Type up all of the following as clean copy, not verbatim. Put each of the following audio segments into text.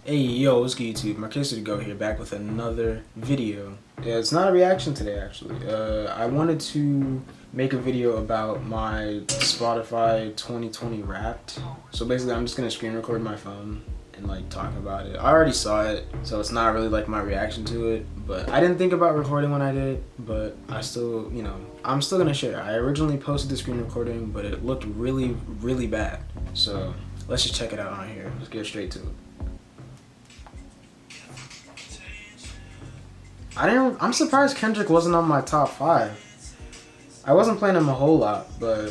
Hey yo, what's good YouTube? Marquez to go here, back with another video. Yeah, it's not a reaction today actually. I wanted to make a video about my Spotify 2020 Wrapped. So basically I'm just gonna screen record my phone and like talk about it. I already saw it, so it's not really like my reaction to it, but I didn't think about recording when I did, but I still, I'm still gonna share. I originally posted the screen recording, but it looked really, really bad. So let's just check it out on here. Let's get straight to it. I'm surprised Kendrick wasn't on my top 5. I wasn't playing him a whole lot, but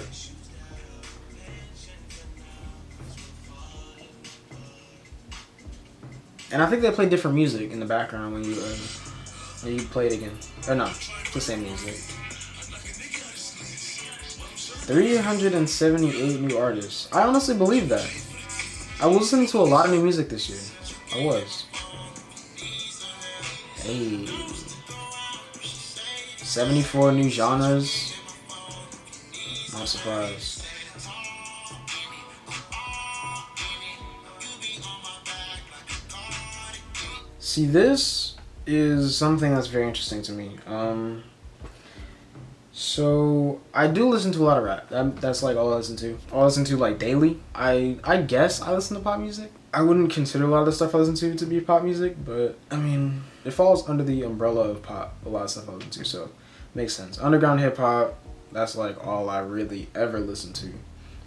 and I think they play different music in the background when you play it again. Or no, it's the same music. 378 new artists. I honestly believe that. I was listening to a lot of new music this year. I was. Hey. 74 new genres. Not surprised. See, this is something that's very interesting to me. So I do listen to a lot of rap. That's like all I listen to. I listen to like daily. I guess I listen to pop music. I wouldn't consider a lot of the stuff I listen to be pop music, but I mean, it falls under the umbrella of pop. A lot of stuff I listen to, so makes sense. Underground hip hop, that's like all I really ever listen to.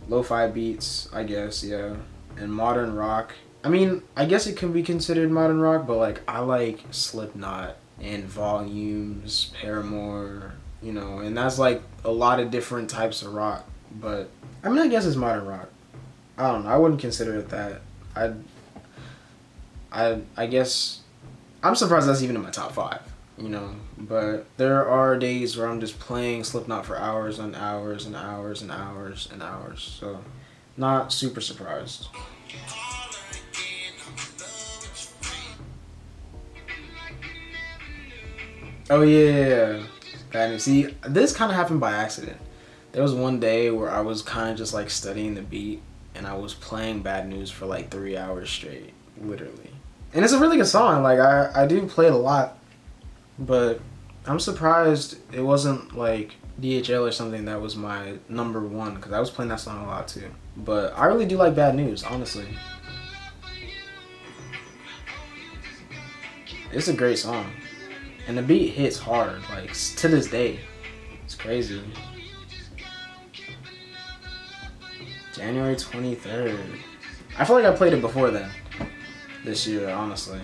Lo-fi beats, I guess, yeah. And modern rock. I mean, I guess it can be considered modern rock, but like I like Slipknot and Volumes, Paramore, and that's like a lot of different types of rock. But I mean, I guess it's modern rock. I don't know. I wouldn't consider it that. I guess I'm surprised that's even in my top 5. But there are days where I'm just playing Slipknot for hours and hours and hours and hours and hours. So, not super surprised. Oh yeah. See, this kind of happened by accident. There was one day where I was kind of just like studying the beat, and I was playing Bad News for like 3 hours straight, literally. And it's a really good song. Like I do play it a lot, but I'm surprised it wasn't like DHL or something that was my number 1, because I was playing that song a lot too. But I really do like Bad News, honestly. It's a great song. And the beat hits hard, like, to this day. It's crazy. January 23rd. I feel like I played it before then. This year, honestly.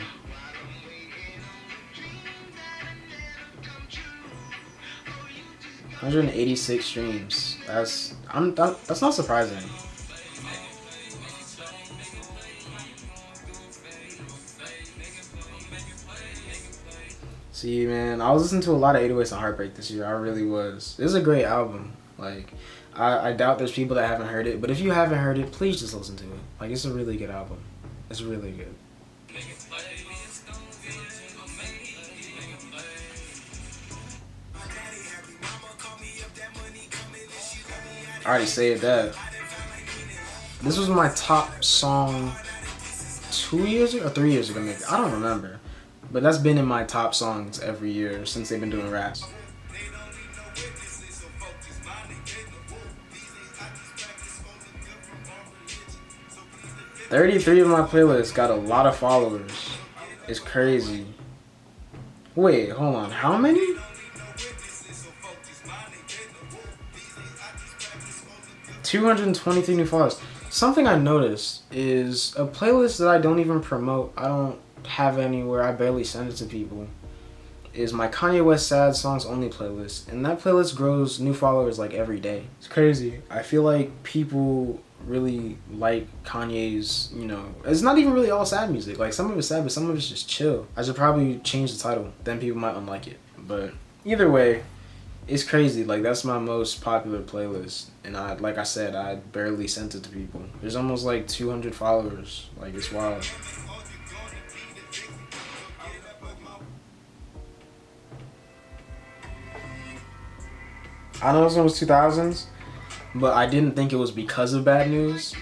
$186 streams. That's not surprising. See, man, I was listening to a lot of 808s and Heartbreak this year. I really was. This is a great album. Like, I doubt there's people that haven't heard it, but if you haven't heard it, please just listen to it. Like, it's a really good album. It's really good. I already said that. This was my top song 2 years ago or 3 years ago, maybe. I don't remember. But that's been in my top songs every year since they've been doing raps. $33 of my playlists got a lot of followers. It's crazy. Wait, hold on. How many? $223 new followers. Something I noticed is a playlist that I don't even promote. I don't have anywhere. I barely send it to people. Is my Kanye West Sad Songs Only playlist, and that playlist grows new followers like every day. It's crazy. I feel like people really like Kanye's, it's not even really all sad music. Like, some of it's sad, but some of it's just chill. I should probably change the title, then people might unlike it. But either way, it's crazy. Like, that's my most popular playlist, and like I said, I barely sent it to people. There's almost like 200 followers. Like, it's wild. I know this one was 2000s, but I didn't think it was because of Bad News.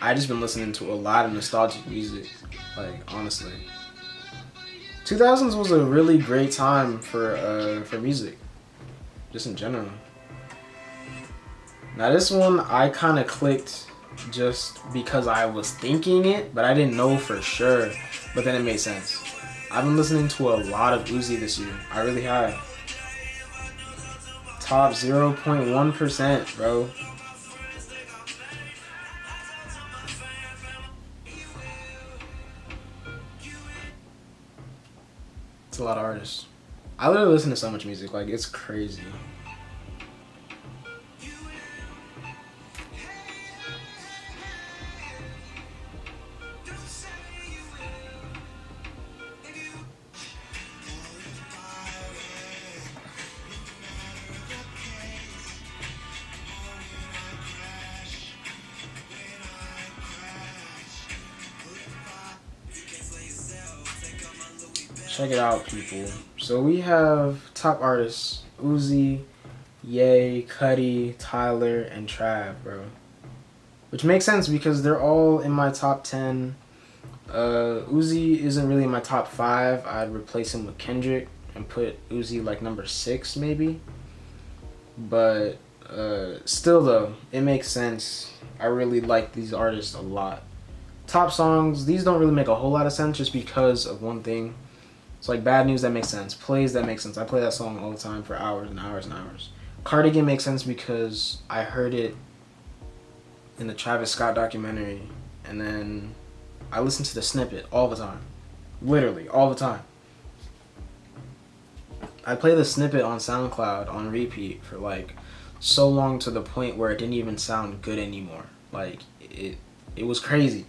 I just been listening to a lot of nostalgic music. Like honestly, 2000s was a really great time for music, just in general. Now this one I kind of clicked just because I was thinking it, but I didn't know for sure. But then it made sense. I've been listening to a lot of Uzi this year. I really have. Top 0.1%, bro. It's a lot of artists. I literally listen to so much music, like it's crazy. Check it out, people. So we have top artists: Uzi, Ye, Cudi, Tyler, and Trav, bro. Which makes sense because they're all in my top 10. Uzi isn't really in my top 5. I'd replace him with Kendrick and put Uzi like number 6 maybe. But still though, it makes sense. I really like these artists a lot. Top songs, these don't really make a whole lot of sense just because of one thing. It's like Bad News, that makes sense. Plays, that makes sense. I play that song all the time for hours and hours and hours. Cardigan makes sense because I heard it in the Travis Scott documentary, and then I listened to the snippet all the time. Literally, all the time. I play the snippet on SoundCloud on repeat for like so long to the point where it didn't even sound good anymore. Like it was crazy.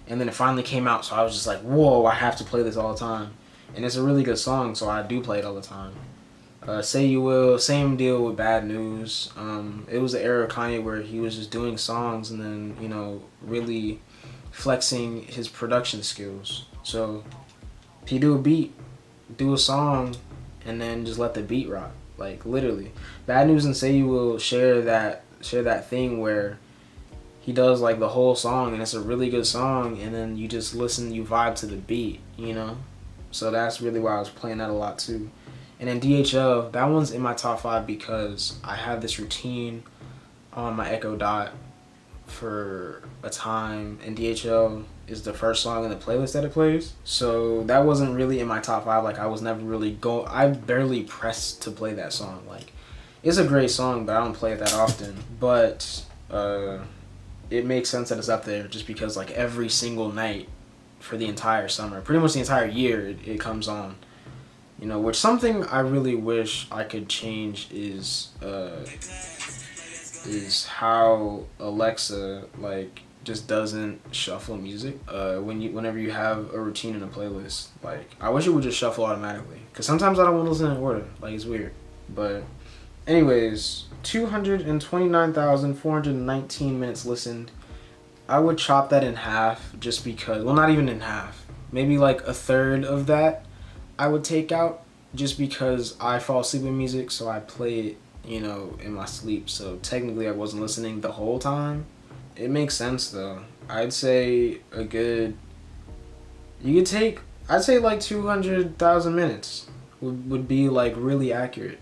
And then it finally came out, so I was just like, whoa, I have to play this all the time. And it's a really good song, so I do play it all the time. Say You Will, same deal with Bad News. It was the era of Kanye where he was just doing songs and then, you know, really flexing his production skills. So if you do a beat, do a song, and then just let the beat rock. Like literally. Bad News and Say You Will share that thing where he does like the whole song and it's a really good song, and then you just listen, you vibe to the beat, you know? So that's really why I was playing that a lot too. And then DHL, that one's in my top 5 because I have this routine on my Echo Dot for a time, and DHL is the first song in the playlist that it plays. So that wasn't really in my top 5. Like I was never really I barely pressed to play that song. Like it's a great song, but I don't play it that often. But it makes sense that it's up there just because like every single night for the entire summer, pretty much the entire year, it comes on. You know, which something I really wish I could change is how Alexa like just doesn't shuffle music whenever you have a routine in a playlist. Like I wish it would just shuffle automatically, because sometimes I don't want to listen in order. Like it's weird. But anyways, 229,419 minutes listened. I would chop that in half just because, well, not even in half, maybe like a third of that I would take out just because I fall asleep with music, so I play it, you know, in my sleep. So technically I wasn't listening the whole time. It makes sense though. I'd say I'd say like 200,000 minutes would be like really accurate.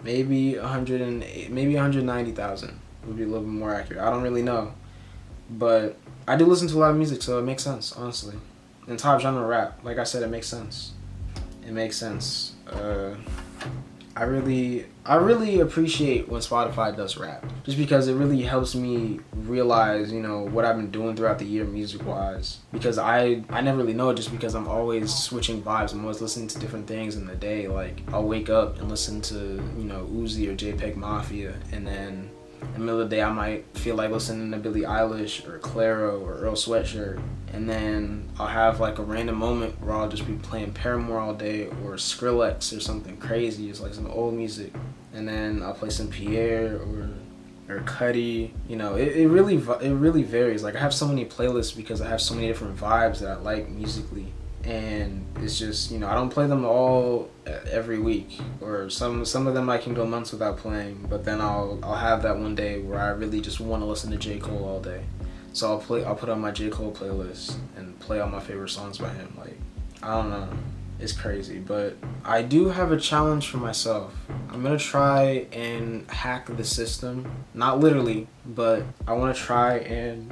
Maybe 190,000 would be a little bit more accurate. I don't really know. But I do listen to a lot of music, so it makes sense, honestly. In top genre rap, like I said, it makes sense. It makes sense. I really appreciate when Spotify does rap, just because it really helps me realize, you know, what I've been doing throughout the year music-wise. Because I never really know it, just because I'm always switching vibes. I'm always listening to different things in the day. Like I'll wake up and listen to, you know, Uzi or JPEG Mafia, and then in the middle of the day I might feel like listening to Billie Eilish or Clairo or Earl Sweatshirt, and then I'll have like a random moment where I'll just be playing Paramore all day or Skrillex or something crazy. It's like some old music, and then I'll play some Pierre or Cudi. You know, it really varies. Like I have so many playlists because I have so many different vibes that I like musically. And it's just, you know, I don't play them all every week, or some of them I can go months without playing, but then I'll have that one day where I really just want to listen to J. Cole all day. So I'll put on my J. Cole playlist and play all my favorite songs by him. Like, I don't know. It's crazy, but I do have a challenge for myself. I'm gonna try and hack the system. Not literally, but I wanna try and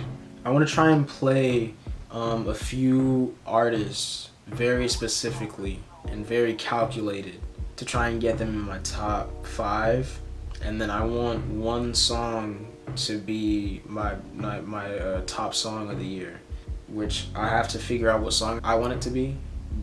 play a few artists very specifically and very calculated to try and get them in my top 5. And then I want one song to be my top song of the year, which I have to figure out what song I want it to be.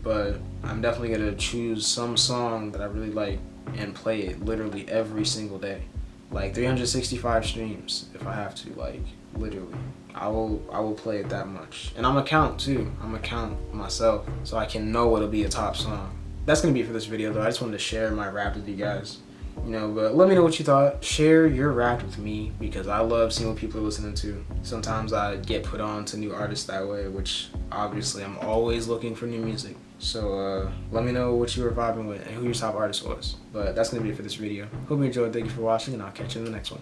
But I'm definitely gonna choose some song that I really like and play it literally every single day, like 365 streams if I have to. Like, literally, I will play it that much, and I'm gonna count too. I'm gonna count myself so I can know what'll be a top song. That's gonna be it for this video though. I just wanted to share my rap with you guys. You know, but let me know what you thought. Share your rap with me because I love seeing what people are listening to. Sometimes I get put on to new artists that way, which obviously I'm always looking for new music. So let me know what you were vibing with and who your top artist was. But that's gonna be it for this video. Hope you enjoyed. Thank you for watching, and I'll catch you in the next one.